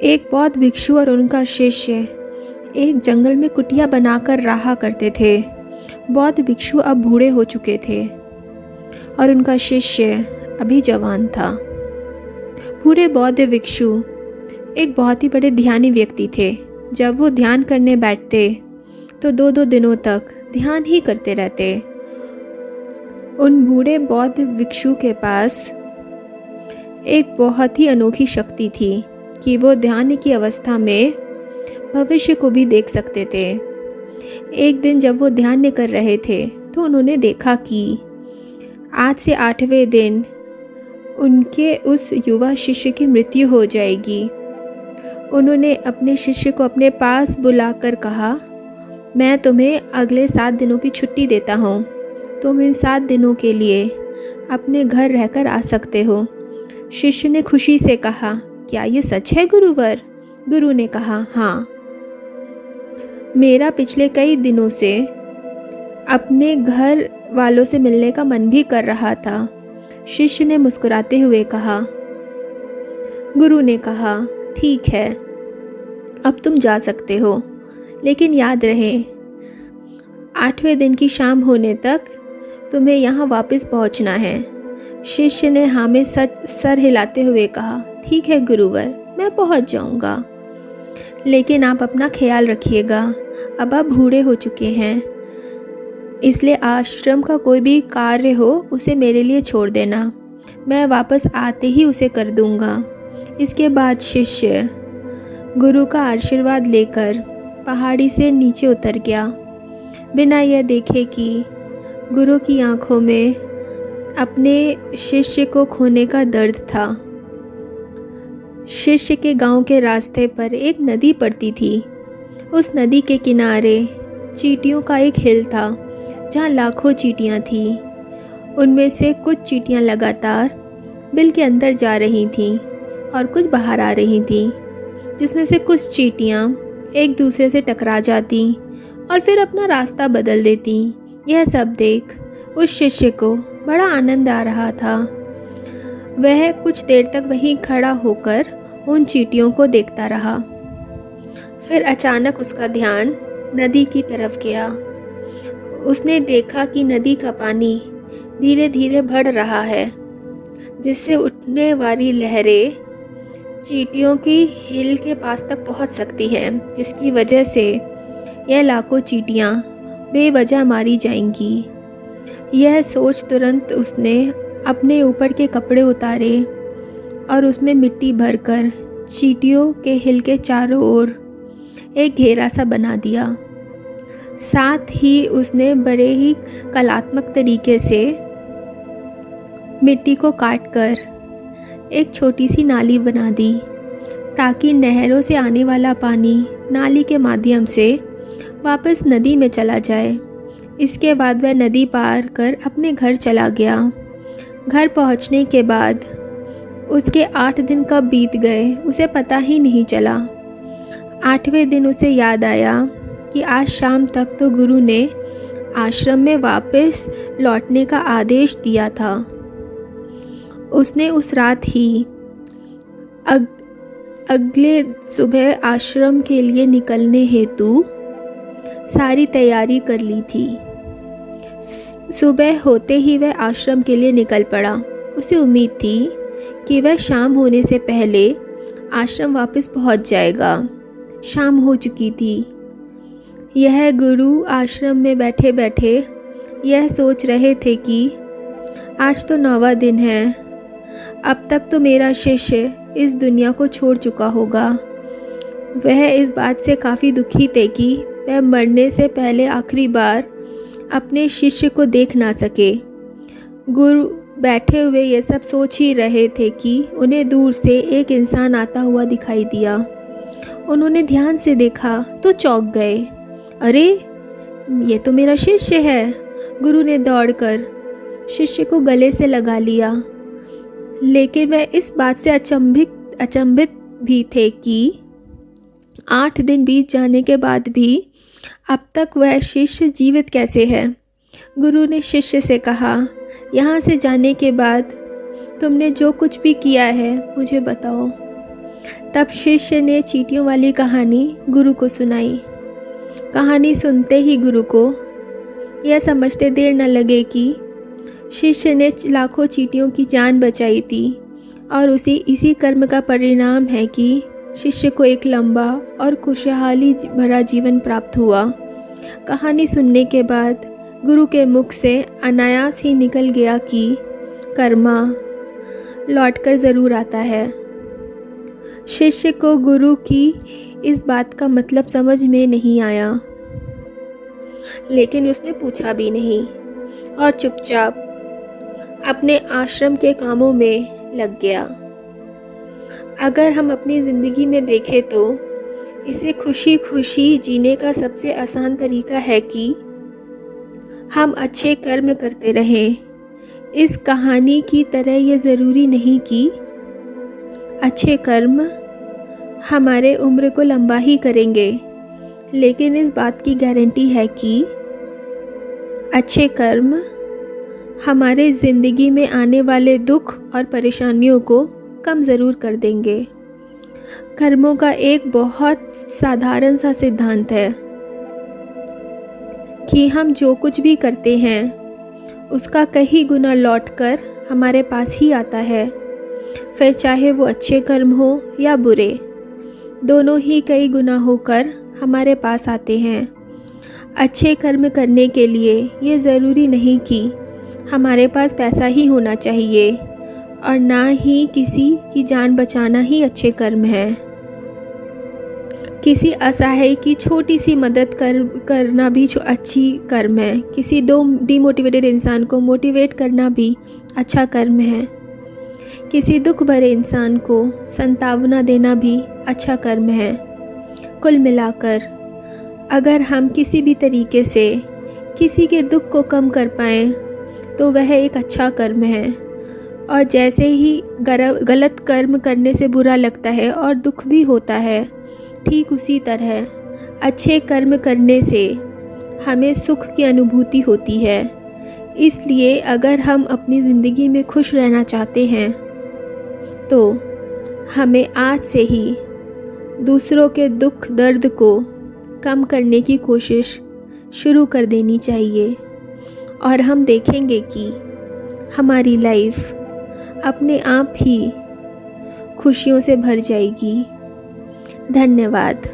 एक बौद्ध भिक्षु और उनका शिष्य एक जंगल में कुटिया बनाकर रहा करते थे। बौद्ध भिक्षु अब बूढ़े हो चुके थे और उनका शिष्य अभी जवान था। बूढ़े बौद्ध भिक्षु एक बहुत ही बड़े ध्यानी व्यक्ति थे। जब वो ध्यान करने बैठते तो 2-2 दिनों तक ध्यान ही करते रहते। उन बूढ़े बौद्ध भिक्षु के पास एक बहुत ही अनोखी शक्ति थी कि वो ध्यान की अवस्था में भविष्य को भी देख सकते थे। एक दिन जब वो ध्यान कर रहे थे तो उन्होंने देखा कि आज से 8वें दिन उनके उस युवा शिष्य की मृत्यु हो जाएगी। उन्होंने अपने शिष्य को अपने पास बुलाकर कहा, मैं तुम्हें अगले 7 दिनों की छुट्टी देता हूँ। तुम इन 7 दिनों के लिए अपने घर रहकर आ सकते हो। शिष्य ने खुशी से कहा, क्या ये सच है गुरुवर? गुरु ने कहा, हाँ। मेरा पिछले कई दिनों से अपने घर वालों से मिलने का मन भी कर रहा था। शिष्य ने मुस्कुराते हुए कहा। गुरु ने कहा, ठीक है, अब तुम जा सकते हो, लेकिन याद रहे 8वें दिन की शाम होने तक तुम्हें यहाँ वापस पहुँचना है। शिष्य ने हाँ में सर हिलाते हुए कहा, ठीक है गुरुवर, मैं पहुँच जाऊँगा, लेकिन आप अपना ख्याल रखिएगा। अब आप बूढ़े हो चुके हैं, इसलिए आश्रम का कोई भी कार्य हो उसे मेरे लिए छोड़ देना। मैं वापस आते ही उसे कर दूँगा। इसके बाद शिष्य गुरु का आशीर्वाद लेकर पहाड़ी से नीचे उतर गया, बिना यह देखे कि गुरु की आंखों में अपने शिष्य को खोने का दर्द था। शिष्य के गांव के रास्ते पर एक नदी पड़ती थी। उस नदी के किनारे चींटियों का एक हिल था, जहां लाखों चींटियां थीं। उनमें से कुछ चींटियां लगातार बिल के अंदर जा रही थीं और कुछ बाहर आ रही थीं, जिसमें से कुछ चींटियां एक दूसरे से टकरा जाती और फिर अपना रास्ता बदल देती। यह सब देख उस शिष्य को बड़ा आनंद आ रहा था। वह कुछ देर तक वहीं खड़ा होकर उन चींटियों को देखता रहा। फिर अचानक उसका ध्यान नदी की तरफ गया। उसने देखा कि नदी का पानी धीरे धीरे बढ़ रहा है, जिससे उठने वाली लहरें चींटियों की हिल के पास तक पहुंच सकती हैं, जिसकी वजह से यह लाखों चींटियां बेवजह मारी जाएंगी। यह सोच तुरंत उसने अपने ऊपर के कपड़े उतारे और उसमें मिट्टी भरकर चींटियों के हिल के चारों ओर एक घेरा सा बना दिया। साथ ही उसने बड़े ही कलात्मक तरीके से मिट्टी को काटकर एक छोटी सी नाली बना दी, ताकि नहरों से आने वाला पानी नाली के माध्यम से वापस नदी में चला जाए। इसके बाद वह नदी पार कर अपने घर चला गया। घर पहुंचने के बाद उसके 8 दिन कब बीत गए उसे पता ही नहीं चला। 8वें दिन उसे याद आया कि आज शाम तक तो गुरु ने आश्रम में वापस लौटने का आदेश दिया था। उसने उस रात ही अगले सुबह आश्रम के लिए निकलने हेतु सारी तैयारी कर ली थी। सुबह होते ही वह आश्रम के लिए निकल पड़ा। उसे उम्मीद थी कि वह शाम होने से पहले आश्रम वापस पहुंच जाएगा। शाम हो चुकी थी। यह गुरु आश्रम में बैठे बैठे यह सोच रहे थे कि आज तो 9वां दिन है। अब तक तो मेरा शिष्य इस दुनिया को छोड़ चुका होगा। वह इस बात से काफ़ी दुखी थे कि वह मरने से पहले आखिरी बार अपने शिष्य को देख ना सके। गुरु बैठे हुए ये सब सोच ही रहे थे कि उन्हें दूर से एक इंसान आता हुआ दिखाई दिया। उन्होंने ध्यान से देखा तो चौंक गए। अरे, ये तो मेरा शिष्य है। गुरु ने दौड़कर शिष्य को गले से लगा लिया, लेकिन वह इस बात से अचंभित भी थे कि 8 दिन बीत जाने के बाद भी अब तक वह शिष्य जीवित कैसे है। गुरु ने शिष्य से कहा, यहाँ से जाने के बाद तुमने जो कुछ भी किया है मुझे बताओ। तब शिष्य ने चींटियों वाली कहानी गुरु को सुनाई। कहानी सुनते ही गुरु को यह समझते देर न लगे कि शिष्य ने लाखों चींटियों की जान बचाई थी और इसी कर्म का परिणाम है कि शिष्य को एक लंबा और खुशहाली भरा जीवन प्राप्त हुआ। कहानी सुनने के बाद गुरु के मुख से अनायास ही निकल गया कि कर्मा लौटकर ज़रूर आता है। शिष्य को गुरु की इस बात का मतलब समझ में नहीं आया, लेकिन उसने पूछा भी नहीं और चुपचाप अपने आश्रम के कामों में लग गया। अगर हम अपनी ज़िंदगी में देखें तो इसे खुशी खुशी जीने का सबसे आसान तरीका है कि हम अच्छे कर्म करते रहें। इस कहानी की तरह ये ज़रूरी नहीं कि अच्छे कर्म हमारे उम्र को लंबा ही करेंगे, लेकिन इस बात की गारंटी है कि अच्छे कर्म हमारे ज़िंदगी में आने वाले दुख और परेशानियों को कम ज़रूर कर देंगे। कर्मों का एक बहुत साधारण सा सिद्धांत है कि हम जो कुछ भी करते हैं उसका कई गुना लौटकर हमारे पास ही आता है, फिर चाहे वो अच्छे कर्म हो या बुरे, दोनों ही कई गुना होकर हमारे पास आते हैं। अच्छे कर्म करने के लिए ये ज़रूरी नहीं कि हमारे पास पैसा ही होना चाहिए और ना ही किसी की जान बचाना ही अच्छे कर्म है। किसी असहाय की छोटी सी मदद करना भी अच्छी कर्म है। किसी डिमोटिवेटेड इंसान को मोटिवेट करना भी अच्छा कर्म है। किसी दुख भरे इंसान को सांत्वना देना भी अच्छा कर्म है। कुल मिलाकर अगर हम किसी भी तरीके से किसी के दुख को कम कर पाएँ तो वह एक अच्छा कर्म है। और जैसे ही गलत कर्म करने से बुरा लगता है और दुख भी होता है, ठीक उसी तरह अच्छे कर्म करने से हमें सुख की अनुभूति होती है। इसलिए अगर हम अपनी ज़िंदगी में खुश रहना चाहते हैं तो हमें आज से ही दूसरों के दुख दर्द को कम करने की कोशिश शुरू कर देनी चाहिए और हम देखेंगे कि हमारी लाइफ अपने आप ही खुशियों से भर जाएगी। धन्यवाद।